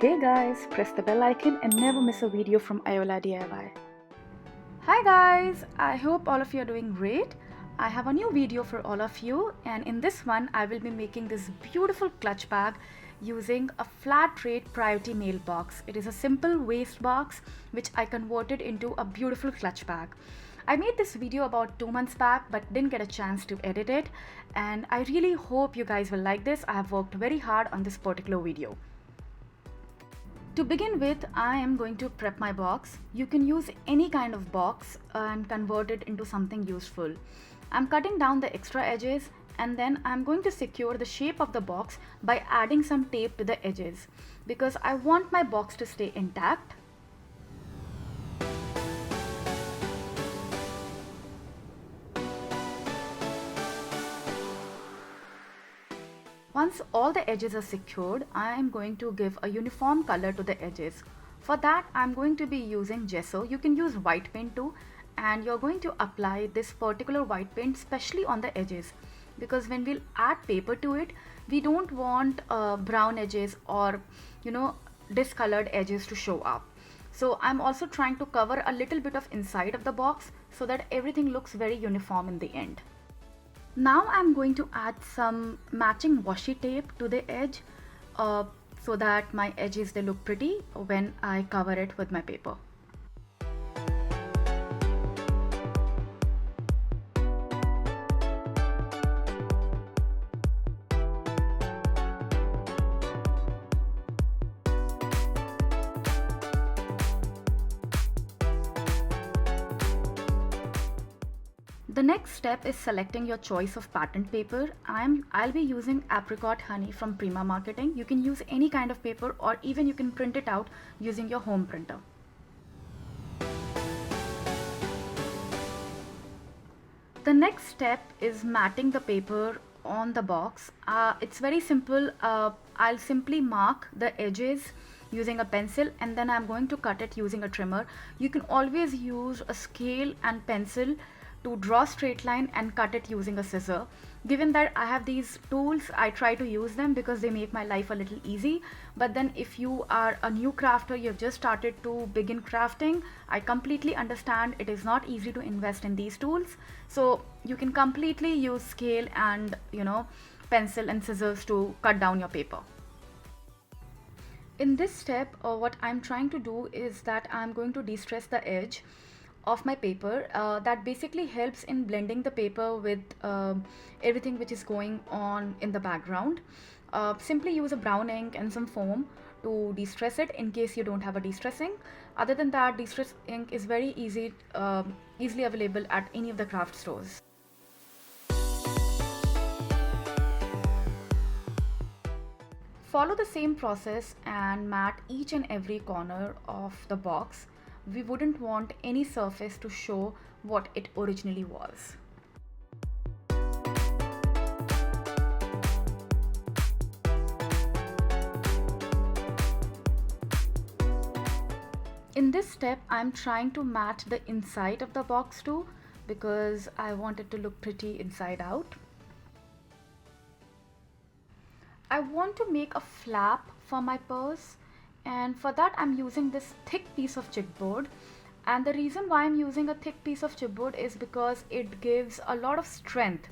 Hey guys, press the bell icon and never miss a video from Aola DIY. Hi guys, I hope all of you are doing great. I have a new video for all of you, and in this one I will be making this beautiful clutch bag using a flat rate priority mail box. It is a simple waste box which I converted into a beautiful clutch bag. I made this video about 2 months back but didn't get a chance to edit it, and I really hope you guys will like this. I have worked very hard on this particular video. To begin with, I am going to prep my box. You can use any kind of box and convert it into something useful. I'm cutting down the extra edges, and then I'm going to secure the shape of the box by adding some tape to the edges because I want my box to stay intact. Once all the edges are secured, I am going to give a uniform color to the edges. For that, I'm going to be using gesso. You can use white paint too, and you're going to apply this particular white paint especially on the edges, because when we'll add paper to it, we don't want brown edges or discolored edges to show up. So I'm also trying to cover a little bit of inside of the box so that everything looks very uniform in the end. Now I'm going to add some matching washi tape to the edge so that my edges, they look pretty when I cover it with my paper. The next step is selecting your choice of pattern paper. I'll be using apricot honey from Prima Marketing. You can use any kind of paper, or even you can print it out using your home printer. The next step is matting the paper on the box. It's very simple. I'll simply mark the edges using a pencil, and then I'm going to cut it using a trimmer. You can always use a scale and pencil to draw straight line and cut it using a scissor. Given that I have these tools, I try to use them because they make my life a little easy. But then if you are a new crafter, you've just started to begin crafting, I completely understand it is not easy to invest in these tools. So you can completely use scale and pencil and scissors to cut down your paper. In this step, what I'm trying to do is that I'm going to de-stress the edge of my paper. That basically helps in blending the paper with everything which is going on in the background. Simply use a brown ink and some foam to de-stress it in case you don't have a de-stress ink. Other than that, de-stress ink is very easily available at any of the craft stores. Follow the same process and mat each and every corner of the box. We wouldn't want any surface to show what it originally was. In this step, I'm trying to mat the inside of the box too, because I want it to look pretty inside out. I want to make a flap for my purse, and for that I'm using this thick piece of chipboard. And the reason why I'm using a thick piece of chipboard is because it gives a lot of strength.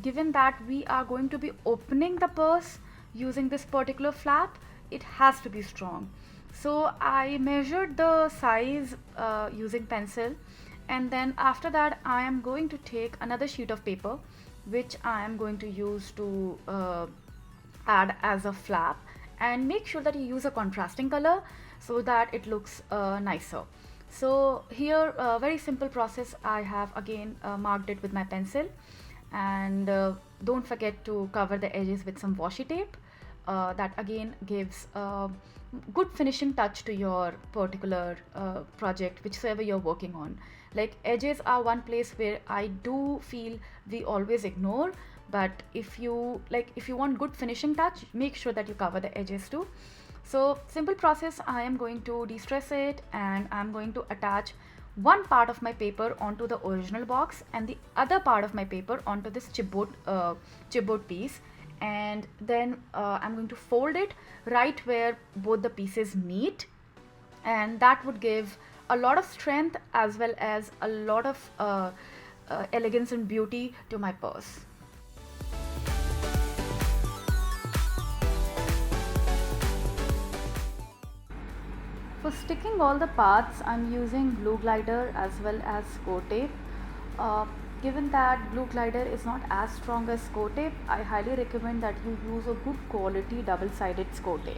Given that we are going to be opening the purse using this particular flap, it has to be strong. So I measured the size using pencil, and then after that I am going to take another sheet of paper which I am going to use to add as a flap, and make sure that you use a contrasting color so that it looks nicer. So here, very simple process. I have again marked it with my pencil, and don't forget to cover the edges with some washi tape. That again gives a good finishing touch to your particular project, whichever you're working on. Like, edges are one place where I do feel we always ignore, but if you want good finishing touch, make sure that you cover the edges too. So simple process. I am going to de-stress it, and I'm going to attach one part of my paper onto the original box and the other part of my paper onto this chipboard piece, and then I'm going to fold it right where both the pieces meet, and that would give a lot of strength as well as a lot of elegance and beauty to my purse. For sticking all the parts, I'm using glue glider as well as score tape. Uh, Given that glue glider is not as strong as score tape, I highly recommend that you use a good quality double-sided score tape.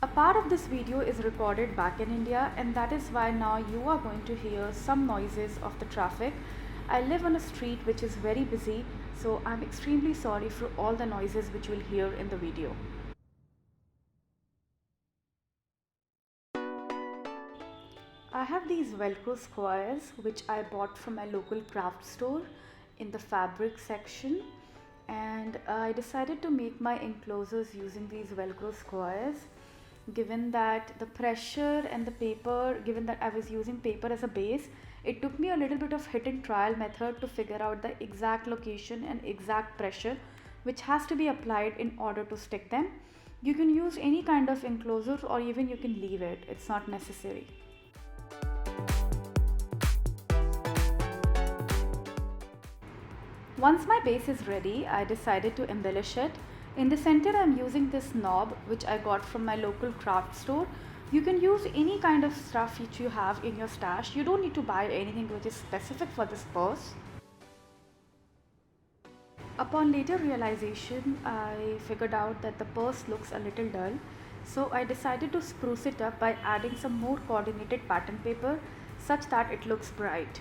A part of this video is recorded back in India, and that is why now you are going to hear some noises of the traffic. I live on a street which is very busy, so I'm extremely sorry for all the noises which you will hear in the video. I have these Velcro squares which I bought from my local craft store in the fabric section, and I decided to make my enclosures using these Velcro squares. Given that the pressure and the paper, given that I was using paper as a base, it took me a little bit of hit and trial method to figure out the exact location and exact pressure which has to be applied in order to stick them. You can use any kind of enclosure, or even you can leave it, it's not necessary. Once my base is ready, I decided to embellish it. In the center, I'm using this knob which I got from my local craft store. You can use any kind of stuff which you have in your stash. You don't need to buy anything which is specific for this purse. Upon later realization, I figured out that the purse looks a little dull. So I decided to spruce it up by adding some more coordinated pattern paper such that it looks bright.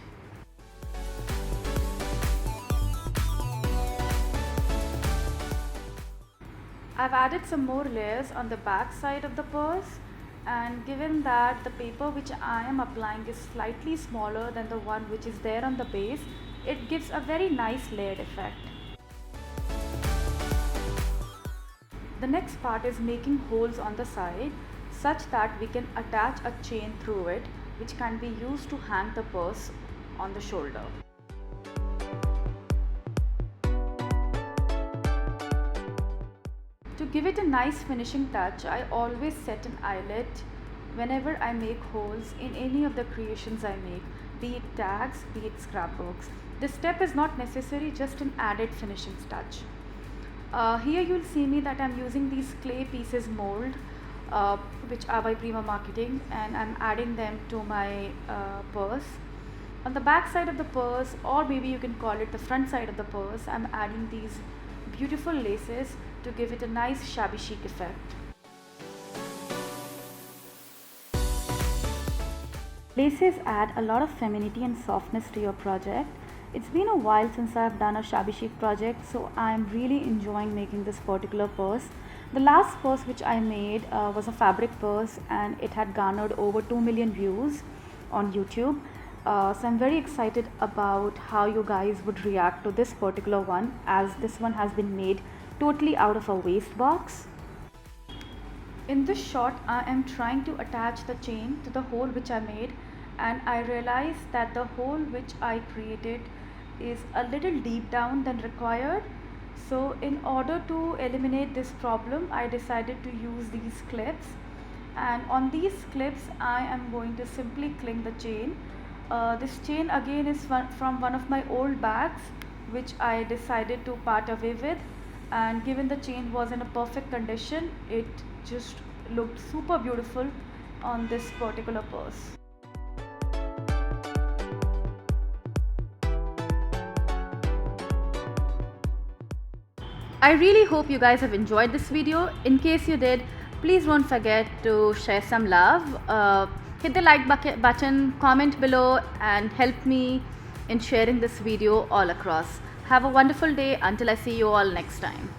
I've added some more layers on the back side of the purse, and given that the paper which I am applying is slightly smaller than the one which is there on the base, it gives a very nice layered effect. The next part is making holes on the side such that we can attach a chain through it, which can be used to hang the purse on the shoulder. To give it a nice finishing touch, I always set an eyelet whenever I make holes in any of the creations I make, be it tags, be it scrapbooks. This step is not necessary, just an added finishing touch. Here you'll see me that I'm using these clay pieces mold which are by Prima Marketing, and I'm adding them to my purse. On the back side of the purse, or maybe you can call it the front side of the purse, I'm adding these beautiful laces to give it a nice shabby chic effect. Laces add a lot of femininity and softness to your project. It's been a while since I've done a shabby chic project, so I'm really enjoying making this particular purse. The last purse which I made was a fabric purse, and it had garnered over 2 million views on YouTube. So I'm very excited about how you guys would react to this particular one, as this one has been made totally out of a waste box. In this shot, I am trying to attach the chain to the hole which I made, and I realized that the hole which I created is a little deep down than required. So in order to eliminate this problem, I decided to use these clips, and on these clips I am going to simply cling the chain. This chain again is from one of my old bags which I decided to part away with, and given the chain was in a perfect condition, it just looked super beautiful on this particular purse. I really hope you guys have enjoyed this video. In case you did, please don't forget to share some love. Hit the like button, comment below, and help me in sharing this video all across. Have a wonderful day until I see you all next time.